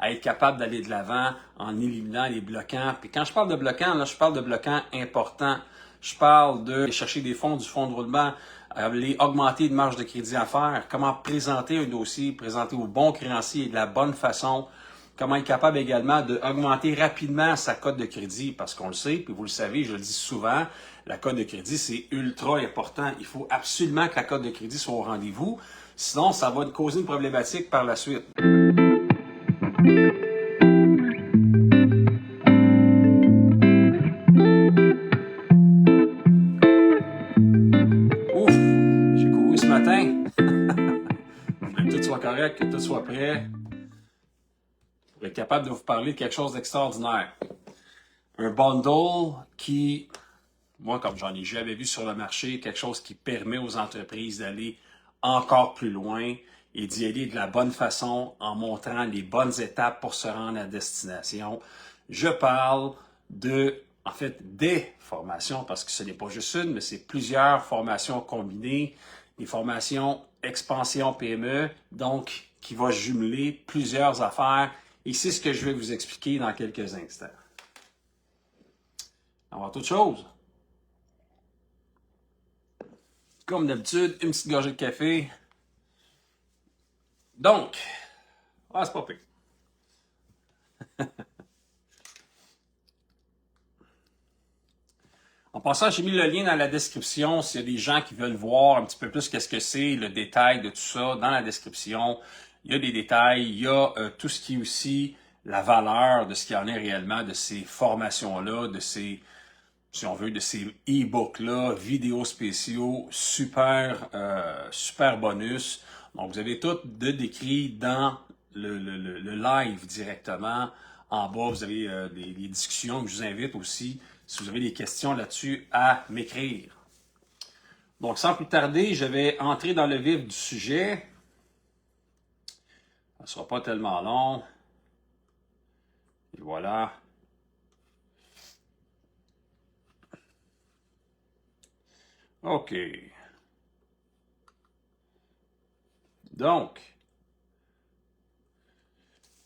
à être capable d'aller de l'avant en éliminant les bloquants. Puis quand je parle de bloquants, là, je parle de bloquants importants. Je parle de chercher des fonds, du fonds de roulement, aller augmenter une marge de crédit à faire, comment présenter un dossier, présenter au bon créancier de la bonne façon, comment être capable également d'augmenter rapidement sa cote de crédit, parce qu'on le sait, puis vous le savez, je le dis souvent, la cote de crédit, c'est ultra important. Il faut absolument que la cote de crédit soit au rendez-vous, sinon ça va causer une problématique par la suite. Ouf, j'ai couru ce matin. Je voulais que tout soit correct, que tout soit prêt pour être capable de vous parler de quelque chose d'extraordinaire. Un bundle qui, moi, comme j'en ai jamais vu sur le marché, quelque chose qui permet aux entreprises d'aller encore plus loin et d'y aller de la bonne façon en montrant les bonnes étapes pour se rendre à destination. Je parle des formations, parce que ce n'est pas juste une, mais c'est plusieurs formations combinées, des formations expansion PME, donc qui va jumeler plusieurs affaires, et c'est ce que je vais vous expliquer dans quelques instants. Avant toute chose, comme d'habitude, une petite gorgée de café. Donc, c'est pas pire. En passant, j'ai mis le lien dans la description s'il y a des gens qui veulent voir un petit peu plus qu'est-ce que c'est, le détail de tout ça. Dans la description, il y a des détails, il y a tout ce qui est aussi la valeur de ce qu'il y en est réellement, de ces formations-là, de ces, si on veut, de ces e-books-là, vidéos spéciaux, super bonus. Donc, vous avez tout de décrit dans le live directement. En bas, vous avez des discussions que je vous invite aussi, si vous avez des questions là-dessus, à m'écrire. Donc, sans plus tarder, je vais entrer dans le vif du sujet. Ça ne sera pas tellement long. Et voilà. OK. Donc,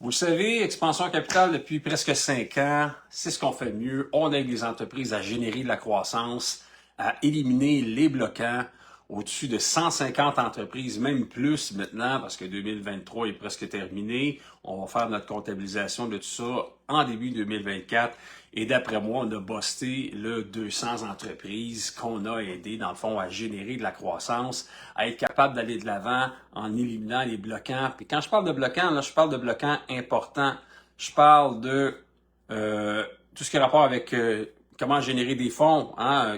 vous savez, Expansion Capital, depuis presque 5 ans, c'est ce qu'on fait de mieux. On aide les entreprises à générer de la croissance, à éliminer les bloquants. Au-dessus de 150 entreprises, même plus maintenant, parce que 2023 est presque terminé. On va faire notre comptabilisation de tout ça en début 2024. Et d'après moi, on a busté le 200 entreprises qu'on a aidé, dans le fond, à générer de la croissance, à être capable d'aller de l'avant en éliminant les bloquants. Puis quand je parle de bloquants, là, je parle de bloquants importants. Je parle de tout ce qui a rapport avec comment générer des fonds,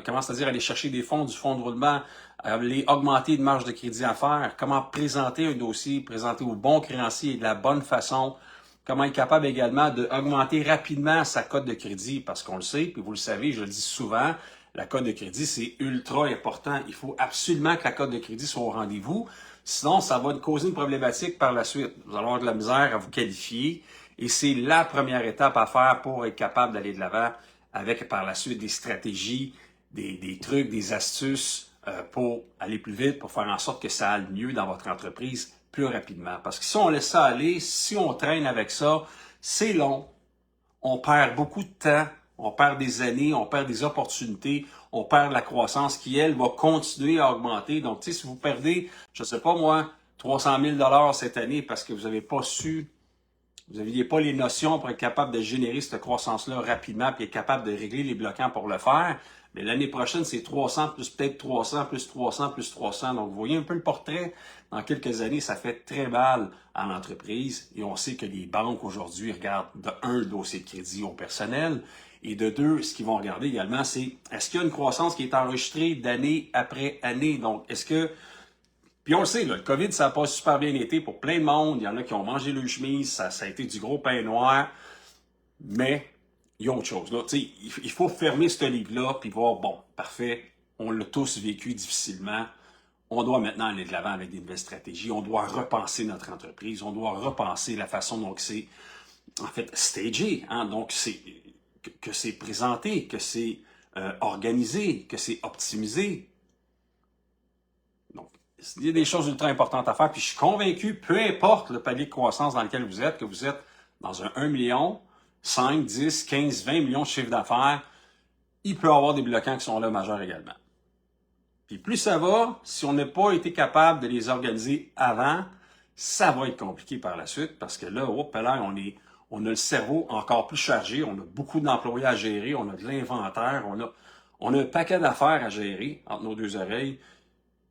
comment c'est-à-dire aller chercher des fonds du fonds de roulement, aller augmenter une marge de crédit à faire, comment présenter un dossier, présenter au bon créancier de la bonne façon, comment être capable également d'augmenter rapidement sa cote de crédit, parce qu'on le sait, puis vous le savez, je le dis souvent, la cote de crédit, c'est ultra important. Il faut absolument que la cote de crédit soit au rendez-vous, sinon ça va causer une problématique par la suite. Vous allez avoir de la misère à vous qualifier, et c'est la première étape à faire pour être capable d'aller de l'avant avec par la suite des stratégies, des trucs, des astuces, pour aller plus vite, pour faire en sorte que ça aille mieux dans votre entreprise plus rapidement. Parce que si on laisse ça aller, si on traîne avec ça, c'est long, on perd beaucoup de temps, on perd des années, on perd des opportunités, on perd la croissance qui, elle, va continuer à augmenter. Donc, tu sais, si vous perdez, je ne sais pas moi, 300 000 cette année parce que vous n'avez pas su, vous n'aviez pas les notions pour être capable de générer cette croissance-là rapidement puis être capable de régler les bloquants pour le faire, mais l'année prochaine, c'est 300 plus peut-être 300 plus 300 plus 300. Donc, vous voyez un peu le portrait. Dans quelques années, ça fait très mal à l'entreprise. Et on sait que les banques aujourd'hui regardent de un, le dossier de crédit au personnel. Et de deux, ce qu'ils vont regarder également, c'est est-ce qu'il y a une croissance qui est enregistrée d'année après année? Donc, est-ce que... Puis on le sait, là, le COVID, ça n'a pas super bien été pour plein de monde. Il y en a qui ont mangé le chemise, ça a été du gros pain noir. Mais il y a autre chose. Là. Il faut fermer ce livre-là puis voir, bon, parfait, on l'a tous vécu difficilement. On doit maintenant aller de l'avant avec des nouvelles stratégies. On doit repenser notre entreprise. On doit repenser la façon dont c'est, en fait, stagé. Donc, que c'est présenté, que c'est organisé, que c'est optimisé. Donc, il y a des choses ultra importantes à faire. Puis je suis convaincu, peu importe le palier de croissance dans lequel vous êtes, que vous êtes dans un 1 million, 5, 10, 15, 20 millions de chiffre d'affaires, il peut y avoir des bloquants qui sont là majeurs également. Puis plus ça va, si on n'a pas été capable de les organiser avant, ça va être compliqué par la suite parce que là, on a le cerveau encore plus chargé, on a beaucoup d'employés à gérer, on a de l'inventaire, on a un paquet d'affaires à gérer entre nos deux oreilles.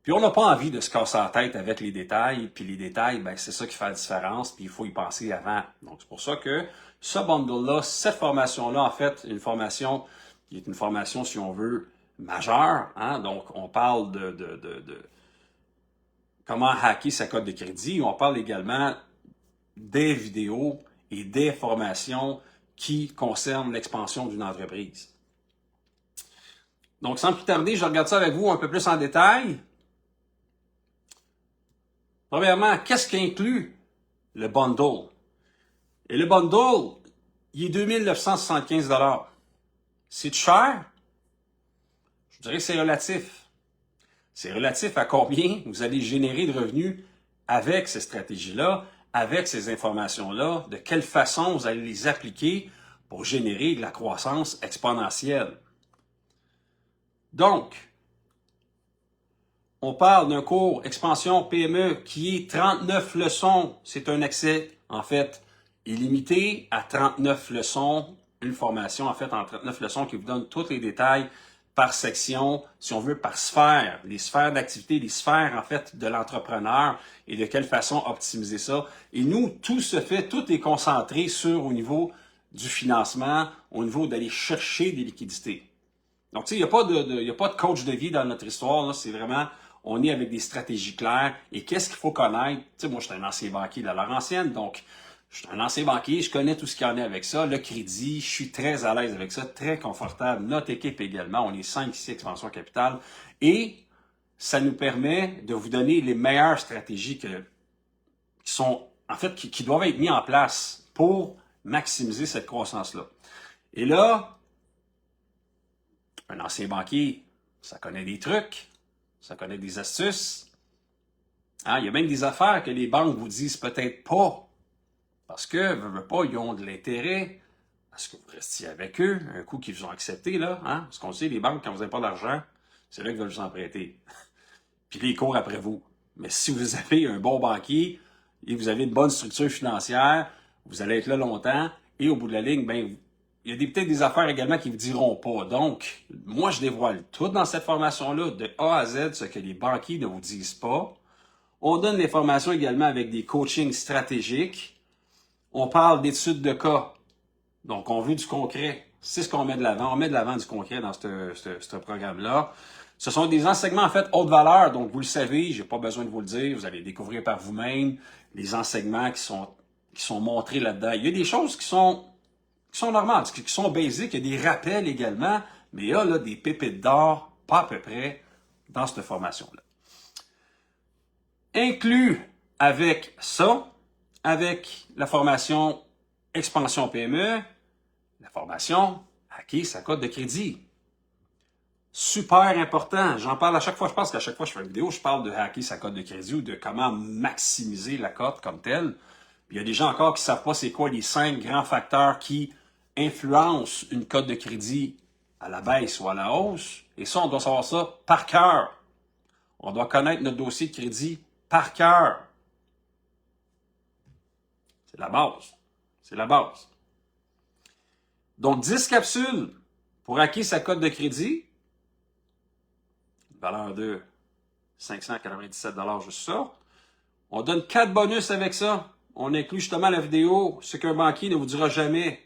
Puis on n'a pas envie de se casser la tête avec les détails, puis les détails, ben c'est ça qui fait la différence, puis il faut y penser avant. Donc c'est pour ça que ce bundle-là, cette formation-là, en fait, une formation qui est une formation, si on veut, majeure. Hein? Donc on parle de comment hacker sa cote de crédit. On parle également des vidéos et des formations qui concernent l'expansion d'une entreprise. Donc sans plus tarder, je regarde ça avec vous un peu plus en détail. Premièrement, qu'est-ce qui inclut le bundle? Et le bundle, il est 2975 $. C'est cher? Je dirais que c'est relatif. C'est relatif à combien vous allez générer de revenus avec ces stratégies-là, avec ces informations-là, de quelle façon vous allez les appliquer pour générer de la croissance exponentielle. Donc, on parle d'un cours Expansion PME qui est 39 leçons. C'est un accès, en fait, illimité à 39 leçons. Une formation, en fait, en 39 leçons qui vous donne tous les détails par section, si on veut, par sphère, les sphères d'activité, les sphères, en fait, de l'entrepreneur et de quelle façon optimiser ça. Et nous, tout se fait, tout est concentré sur au niveau du financement, au niveau d'aller chercher des liquidités. Donc, tu sais, il n'y a pas de coach de vie dans notre histoire, là. C'est vraiment, on est avec des stratégies claires. Et qu'est-ce qu'il faut connaître? Tu sais, moi, je suis un ancien banquier de la Laurentienne, donc je suis un ancien banquier, je connais tout ce qu'il y en a avec ça. Le crédit, je suis très à l'aise avec ça, très confortable. Notre équipe également, on est 5 ici, Expansion Capital. Et ça nous permet de vous donner les meilleures stratégies qui sont, en fait, qui doivent être mises en place pour maximiser cette croissance-là. Et là, un ancien banquier, ça connaît des trucs, ça connaît des astuces. Hein, il y a même des affaires que les banques vous disent peut-être pas. Parce que, veulent pas, ils ont de l'intérêt à ce que vous restiez avec eux, un coup qu'ils vous ont accepté, là. Hein? Parce qu'on sait, les banques, quand vous n'avez pas d'argent, c'est là qu'ils veulent vous en prêter. Puis ils courent après vous. Mais si vous avez un bon banquier et vous avez une bonne structure financière, vous allez être là longtemps et au bout de la ligne, ben, il y a peut-être des affaires également qui ne vous diront pas. Donc, moi, je dévoile tout dans cette formation-là, de A à Z, ce que les banquiers ne vous disent pas. On donne des formations également avec des coachings stratégiques. On parle d'études de cas. Donc, on veut du concret. C'est ce qu'on met de l'avant. On met de l'avant du concret dans ce programme-là. Ce sont des enseignements, en fait, haute valeur. Donc, vous le savez, j'ai pas besoin de vous le dire. Vous allez découvrir par vous-même les enseignements qui sont montrés là-dedans. Il y a des choses qui sont normales, qui sont basiques. Il y a des rappels également. Mais il y a là, des pépites d'or, pas à peu près, dans cette formation-là. Inclus avec ça, avec la formation Expansion PME, la formation Hacker sa cote de crédit. Super important. J'en parle à chaque fois. Je pense qu'à chaque fois que je fais une vidéo, je parle de hacker sa cote de crédit ou de comment maximiser la cote comme telle. Puis il y a des gens encore qui ne savent pas c'est quoi les 5 grands facteurs qui influencent une cote de crédit à la baisse ou à la hausse. Et ça, on doit savoir ça par cœur. On doit connaître notre dossier de crédit par cœur. C'est la base. C'est la base. Donc, 10 capsules pour hacker sa cote de crédit. Valeur de 597 $ juste ça. On donne 4 bonus avec ça. On inclut justement la vidéo, ce qu'un banquier ne vous dira jamais.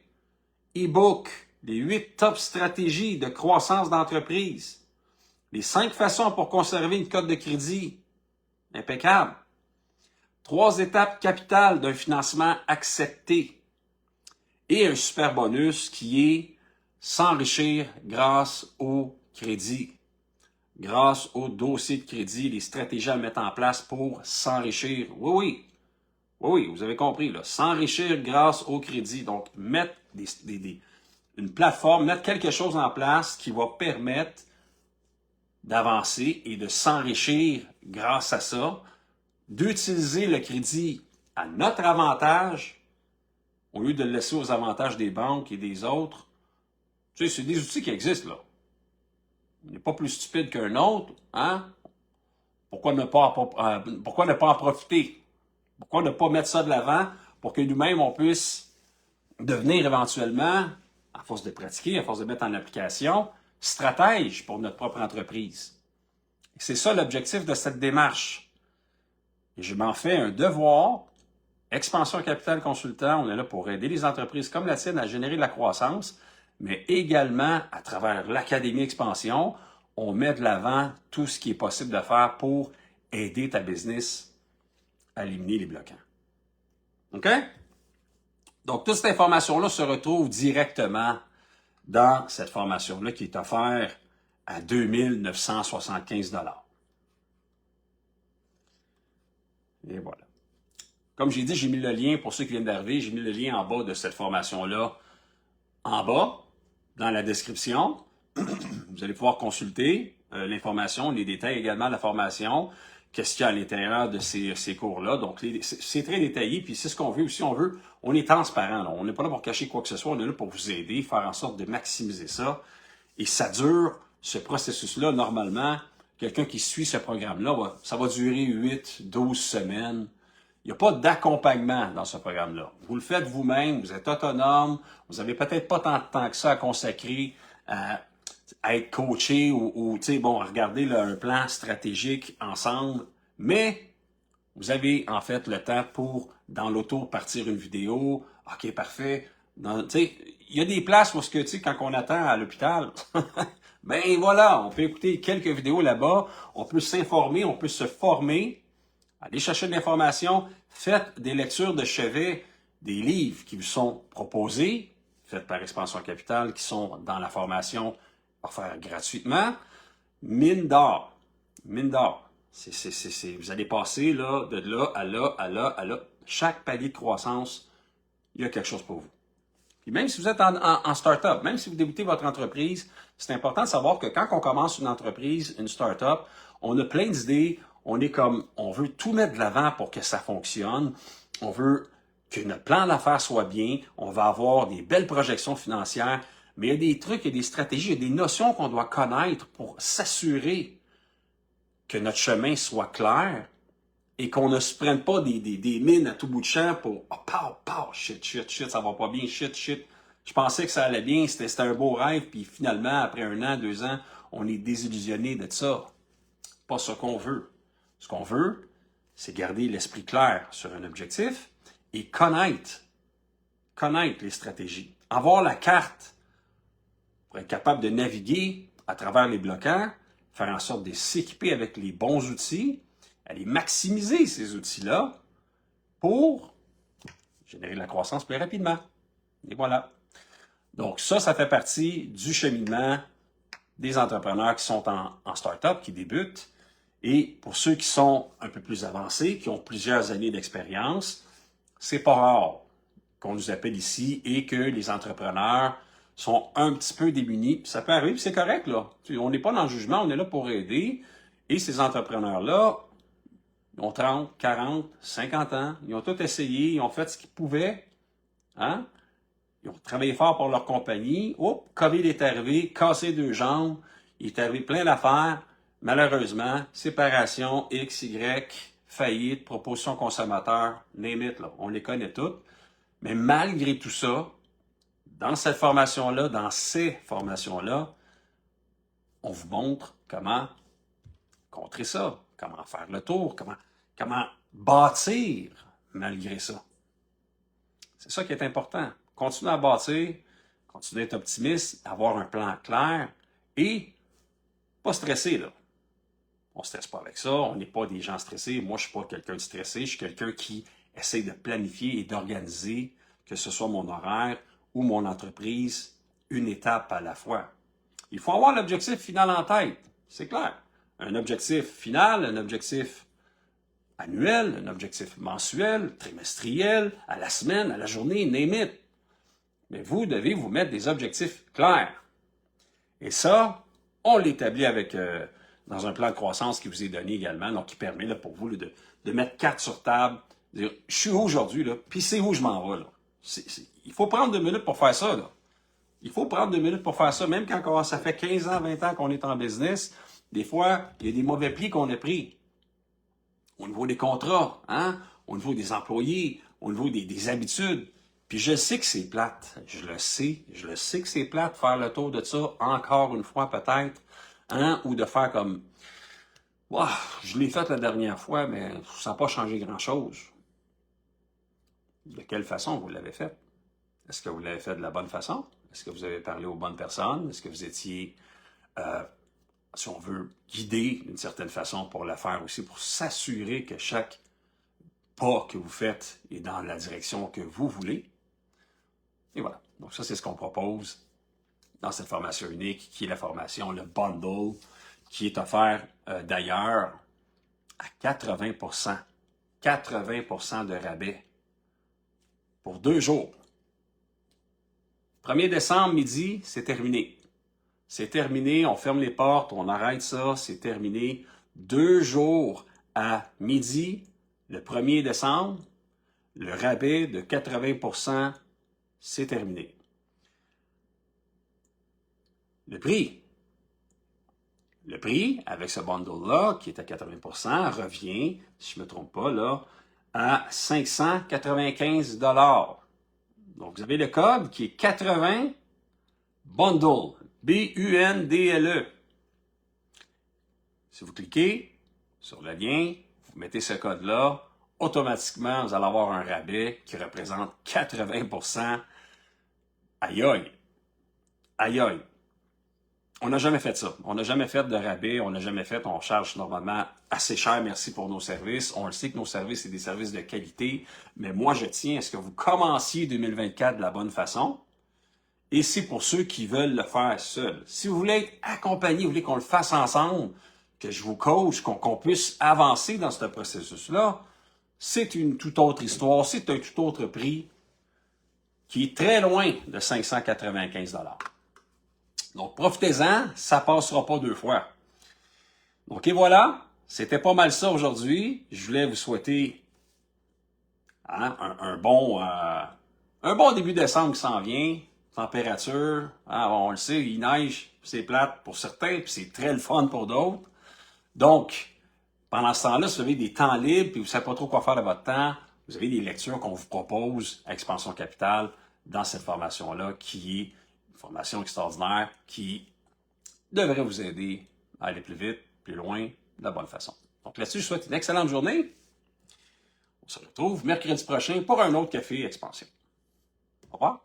E-book, les 8 top stratégies de croissance d'entreprise. Les 5 façons pour conserver une cote de crédit. Impeccable. 3 étapes capitales d'un financement accepté. Et un super bonus qui est s'enrichir grâce au crédit. Grâce au dossier de crédit, les stratégies à mettre en place pour s'enrichir. Oui, vous avez compris, là. S'enrichir grâce au crédit. Donc, mettre une plateforme, mettre quelque chose en place qui va permettre d'avancer et de s'enrichir grâce à ça, d'utiliser le crédit à notre avantage au lieu de le laisser aux avantages des banques et des autres. Tu sais, c'est des outils qui existent, là. On n'est pas plus stupide qu'un autre, hein? Pourquoi ne pas en profiter? Pourquoi ne pas mettre ça de l'avant pour que nous-mêmes, on puisse devenir éventuellement, à force de pratiquer, à force de mettre en application, stratège pour notre propre entreprise. C'est ça l'objectif de cette démarche. Et je m'en fais un devoir. Expansion Capital Consultant, on est là pour aider les entreprises comme la tienne à générer de la croissance, mais également à travers l'Académie Expansion, on met de l'avant tout ce qui est possible de faire pour aider ta business à éliminer les bloquants. OK? Donc, toute cette information-là se retrouve directement dans cette formation-là qui est offerte à 2 975 $. Et voilà. Comme j'ai dit, j'ai mis le lien, pour ceux qui viennent d'arriver, j'ai mis le lien en bas de cette formation-là, en bas, dans la description. Vous allez pouvoir consulter l'information, les détails également de la formation, qu'est-ce qu'il y a à l'intérieur de ces cours-là. Donc, c'est très détaillé, puis c'est ce qu'on veut aussi. On est transparent. Là. On n'est pas là pour cacher quoi que ce soit, on est là pour vous aider, faire en sorte de maximiser ça. Et ça dure, ce processus-là, normalement, quelqu'un qui suit ce programme-là, ça va durer 8, 12 semaines. Il n'y a pas d'accompagnement dans ce programme-là. Vous le faites vous-même, vous êtes autonome, vous n'avez peut-être pas tant de temps que ça à consacrer à être coaché ou tu sais, bon, à regarder là, un plan stratégique ensemble, mais vous avez en fait le temps pour, dans l'auto, partir une vidéo. OK, parfait. Tu sais, il y a des places où, tu sais, quand on attend à l'hôpital, ben voilà, on peut écouter quelques vidéos là-bas, on peut s'informer, on peut se former. Allez chercher de l'information, faites des lectures de chevet, des livres qui vous sont proposés, faits par Expansion Capital, qui sont dans la formation offerts gratuitement. Mine d'or. Mine d'or. Vous allez passer là, de là à là, à là, à là. Chaque palier de croissance, il y a quelque chose pour vous. Puis même si vous êtes en start-up, même si vous débutez votre entreprise, c'est important de savoir que quand on commence une entreprise, une start-up, on a plein d'idées, on veut tout mettre de l'avant pour que ça fonctionne, on veut que notre plan d'affaires soit bien, on va avoir des belles projections financières, mais il y a des trucs, il y a des stratégies, il y a des notions qu'on doit connaître pour s'assurer que notre chemin soit clair et qu'on ne se prenne pas des mines à tout bout de champ pour oh, pow, pow, shit, ça va pas bien, shit. Je pensais que ça allait bien, c'était un beau rêve, puis finalement, après 1 an, 2 ans, on est désillusionné de ça. Pas ce qu'on veut. Ce qu'on veut, c'est garder l'esprit clair sur un objectif et connaître les stratégies. Avoir la carte pour être capable de naviguer à travers les bloquants, faire en sorte de s'équiper avec les bons outils, aller maximiser ces outils-là pour générer de la croissance plus rapidement. Et voilà. Donc ça fait partie du cheminement des entrepreneurs qui sont en start-up, qui débutent. Et pour ceux qui sont un peu plus avancés, qui ont plusieurs années d'expérience, c'est pas rare qu'on nous appelle ici et que les entrepreneurs sont un petit peu démunis. Ça peut arriver, puis c'est correct, là. On n'est pas dans le jugement, on est là pour aider. Et ces entrepreneurs-là, ils ont 30, 40, 50 ans, ils ont tout essayé, ils ont fait ce qu'ils pouvaient, hein? Ils ont travaillé fort pour leur compagnie. Oups, COVID est arrivé, cassé 2 jambes, il est arrivé plein d'affaires. Malheureusement, séparation, X, Y, faillite, proposition consommateur, name it, là, on les connaît toutes. Mais malgré tout ça, dans cette formation-là, dans ces formations-là, on vous montre comment contrer ça, comment faire le tour, comment bâtir malgré ça. C'est ça qui est important. Continuez à bâtir, continuez à être optimiste, avoir un plan clair et pas stresser, là. On ne stresse pas avec ça, on n'est pas des gens stressés. Moi, je ne suis pas quelqu'un de stressé, je suis quelqu'un qui essaie de planifier et d'organiser, que ce soit mon horaire ou mon entreprise, une étape à la fois. Il faut avoir l'objectif final en tête, c'est clair. Un objectif final, un objectif annuel, un objectif mensuel, trimestriel, à la semaine, à la journée, name it. Mais vous devez vous mettre des objectifs clairs. Et ça, on l'établit avec dans un plan de croissance qui vous est donné également, donc qui permet là, pour vous là, de mettre carte sur table, de dire je suis où aujourd'hui, là, puis c'est où je m'en vais. Là. Il faut prendre 2 minutes pour faire ça, là. Il faut prendre 2 minutes pour faire ça. Même quand ça fait 15 ans, 20 ans qu'on est en business, des fois, il y a des mauvais plis qu'on a pris. Au niveau des contrats, hein? Au niveau des employés, au niveau des habitudes. Puis je sais que c'est plate. Je le sais que c'est plate faire le tour de ça encore une fois peut-être, hein? Ou de faire comme, wow, je l'ai fait la dernière fois, mais ça n'a pas changé grand-chose. De quelle façon vous l'avez fait? Est-ce que vous l'avez fait de la bonne façon? Est-ce que vous avez parlé aux bonnes personnes? Est-ce que vous étiez, si on veut, guidé d'une certaine façon pour le faire aussi, pour s'assurer que chaque pas que vous faites est dans la direction que vous voulez? Et voilà. Donc ça, c'est ce qu'on propose dans cette formation unique, qui est la formation, le bundle, qui est offert d'ailleurs à 80%. 80% de rabais pour 2 jours. 1er décembre, midi, c'est terminé. C'est terminé, on ferme les portes, on arrête ça, c'est terminé. 2 jours à midi, le 1er décembre, le rabais de 80%, c'est terminé. Le prix, avec ce bundle-là, qui est à 80%, revient, si je ne me trompe pas, là, à 595 $. Donc, vous avez le code qui est 80 bundle, B-U-N-D-L-E. Si vous cliquez sur le lien, vous mettez ce code-là, automatiquement, vous allez avoir un rabais qui représente 80%. Aïe aïe! Aïe aïe! On n'a jamais fait ça. On n'a jamais fait de rabais. On charge normalement assez cher, merci pour nos services. On le sait que nos services, c'est des services de qualité. Mais moi, je tiens à ce que vous commenciez 2024 de la bonne façon. Et c'est pour ceux qui veulent le faire seuls. Si vous voulez être accompagné, vous voulez qu'on le fasse ensemble, que je vous coach, qu'on puisse avancer dans ce processus-là, c'est une toute autre histoire, c'est un tout autre prix qui est très loin de 595 $. Donc, profitez-en, ça ne passera pas 2 fois. Donc, et voilà, c'était pas mal ça aujourd'hui. Je voulais vous souhaiter hein, un bon début décembre qui s'en vient. Température, hein, on le sait, il neige, c'est plate pour certains, puis c'est très le fun pour d'autres. Donc, pendant ce temps-là, si vous avez des temps libres, puis vous ne savez pas trop quoi faire de votre temps, vous avez des lectures qu'on vous propose à Expansion Capital dans cette formation-là, qui est une formation extraordinaire qui devrait vous aider à aller plus vite, plus loin, de la bonne façon. Donc là-dessus, je souhaite une excellente journée. On se retrouve mercredi prochain pour un autre café Expansion. Au revoir.